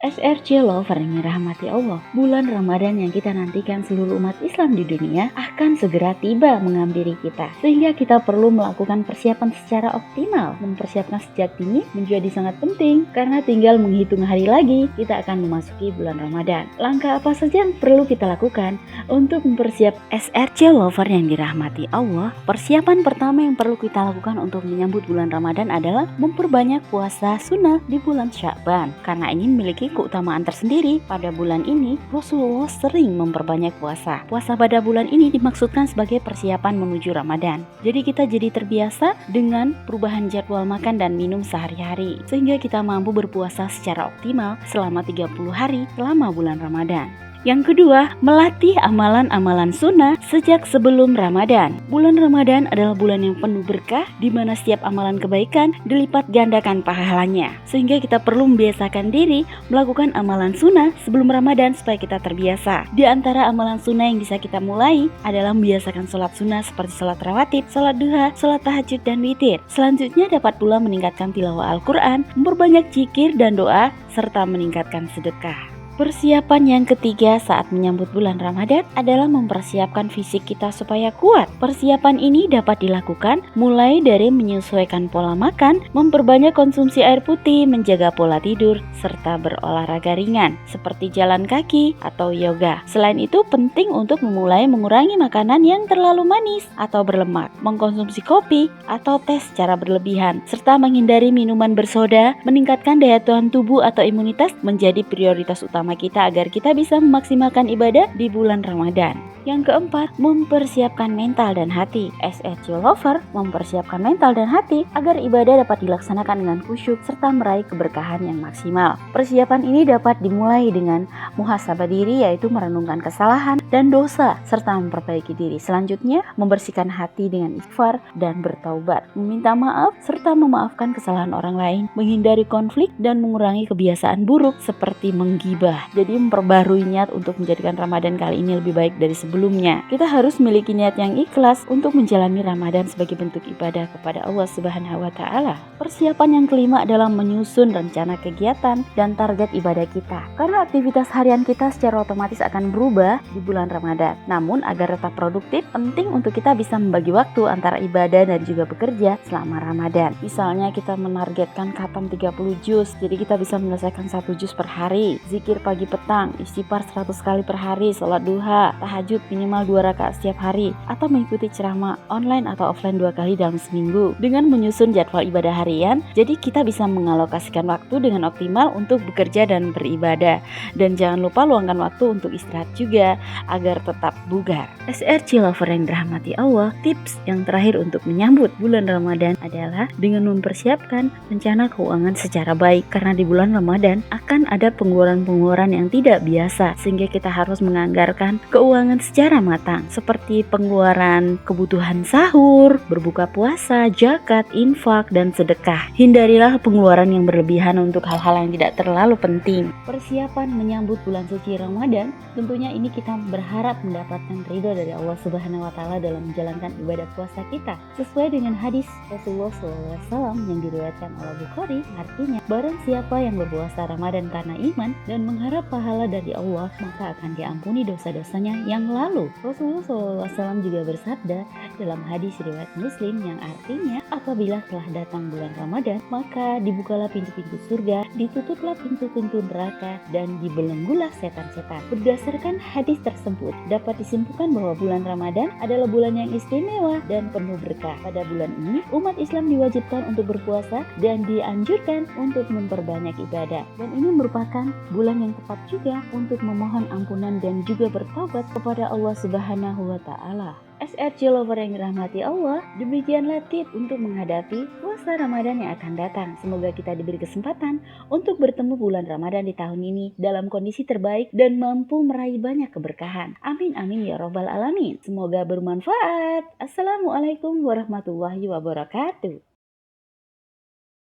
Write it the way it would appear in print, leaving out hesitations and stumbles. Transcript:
SRC Lover yang dirahmati Allah, bulan Ramadan yang kita nantikan seluruh umat Islam di dunia akan segera tiba menghampiri kita. Sehingga kita perlu melakukan persiapan secara optimal. Mempersiapkan sejak dini menjadi sangat penting karena tinggal menghitung hari lagi kita akan memasuki bulan Ramadan. Langkah apa saja yang perlu kita lakukan untuk mempersiapkan SRC Lover yang dirahmati Allah? Persiapan pertama yang perlu kita lakukan untuk menyambut bulan Ramadan adalah memperbanyak puasa sunnah di bulan Sya'ban. Karena ini memiliki keutamaan tersendiri. Pada bulan ini Rasulullah sering memperbanyak puasa. Puasa pada bulan ini dimaksudkan sebagai persiapan menuju Ramadan. Jadi kita jadi terbiasa dengan perubahan jadwal makan dan minum sehari-hari, sehingga kita mampu berpuasa secara optimal selama 30 hari selama bulan Ramadan. Yang kedua, melatih amalan-amalan sunnah sejak sebelum Ramadan. Bulan Ramadan adalah bulan yang penuh berkah, di mana setiap amalan kebaikan dilipat gandakan pahalanya. Sehingga kita perlu membiasakan diri melakukan amalan sunnah sebelum Ramadan supaya kita terbiasa. Di antara amalan sunnah yang bisa kita mulai adalah membiasakan sholat sunnah seperti sholat rawatib, sholat duha, sholat tahajud, dan witir. Selanjutnya dapat pula meningkatkan tilawah Al-Quran, memperbanyak zikir dan doa, serta meningkatkan sedekah. Persiapan yang ketiga saat menyambut bulan Ramadan adalah mempersiapkan fisik kita supaya kuat. Persiapan ini dapat dilakukan mulai dari menyesuaikan pola makan, memperbanyak konsumsi air putih, menjaga pola tidur, serta berolahraga ringan seperti jalan kaki atau yoga. Selain itu penting untuk memulai mengurangi makanan yang terlalu manis atau berlemak, mengkonsumsi kopi atau teh secara berlebihan, serta menghindari minuman bersoda. Meningkatkan daya tahan tubuh atau imunitas menjadi prioritas utama kita agar kita bisa memaksimalkan ibadah di bulan Ramadan. Yang keempat, mempersiapkan mental dan hati. SRC Lover mempersiapkan mental dan hati agar ibadah dapat dilaksanakan dengan khusyuk serta meraih keberkahan yang maksimal. Persiapan ini dapat dimulai dengan muhasabah diri, yaitu merenungkan kesalahan dan dosa serta memperbaiki diri. Selanjutnya, membersihkan hati dengan istighfar dan bertaubat, meminta maaf serta memaafkan kesalahan orang lain, menghindari konflik dan mengurangi kebiasaan buruk seperti menggibah. Jadi memperbarui niat untuk menjadikan Ramadan kali ini lebih baik dari sebelumnya. Kita harus memiliki niat yang ikhlas untuk menjalani Ramadan sebagai bentuk ibadah kepada Allah Subhanahu wa Ta'ala. Persiapan yang kelima adalah menyusun rencana kegiatan dan target ibadah kita. Karena aktivitas harian kita secara otomatis akan berubah di bulan Ramadan. Namun agar tetap produktif, penting untuk kita bisa membagi waktu antara ibadah dan juga bekerja selama Ramadan. Misalnya kita menargetkan khatam 30 juz, jadi kita bisa menyelesaikan 1 juz per hari. Zikir pagi petang, istighfar 100 kali per hari, sholat duha, tahajud minimal 2 rakaat setiap hari, atau mengikuti ceramah online atau offline 2 kali dalam seminggu. Dengan menyusun jadwal ibadah harian, jadi kita bisa mengalokasikan waktu dengan optimal untuk bekerja dan beribadah. Dan jangan lupa luangkan waktu untuk istirahat juga agar tetap bugar. SRC Lover yang dirahmati Allah, tips yang terakhir untuk menyambut bulan Ramadan adalah dengan mempersiapkan rencana keuangan secara baik. Karena di bulan Ramadan akan ada pengeluaran-pengeluaran yang tidak biasa, sehingga kita harus menganggarkan keuangan secara matang, seperti pengeluaran kebutuhan sahur, berbuka puasa, zakat, infak, dan sedekah. Hindarilah pengeluaran yang berlebihan untuk hal-hal yang tidak terlalu penting. Persiapan menyambut bulan suci Ramadan, tentunya ini kita berharap mendapatkan ridho dari Allah Subhanahu wa Ta'ala dalam menjalankan ibadah puasa kita. Sesuai dengan hadis Rasulullah SAW yang diriwayatkan oleh Bukhari, artinya barang siapa yang berpuasa Ramadan karena iman dan mengharap pahala dari Allah, maka akan diampuni dosa-dosanya yang lalu. Rasulullah SAW juga bersabda dalam hadis riwayat Muslim yang artinya, apabila telah datang bulan Ramadan, maka dibukalah pintu-pintu surga, ditutuplah pintu-pintu neraka, dan dibelenggulah setan-setan. Berdasarkan hadis tersebut, dapat disimpulkan bahwa bulan Ramadan adalah bulan yang istimewa dan penuh berkah. Pada bulan ini, umat Islam diwajibkan untuk berpuasa dan dianjurkan untuk memperbanyak ibadah. Dan ini merupakan bulan yang tepat juga untuk memohon ampunan dan juga bertaubat kepada Allah Subhanahu wa Ta'ala. SRC Lover yang dirahmati Allah, demikianlah tips untuk menghadapi puasa Ramadan yang akan datang. Semoga kita diberi kesempatan untuk bertemu bulan Ramadan di tahun ini dalam kondisi terbaik dan mampu meraih banyak keberkahan. Amin amin ya robbal alamin. Semoga bermanfaat. Assalamualaikum warahmatullahi wabarakatuh.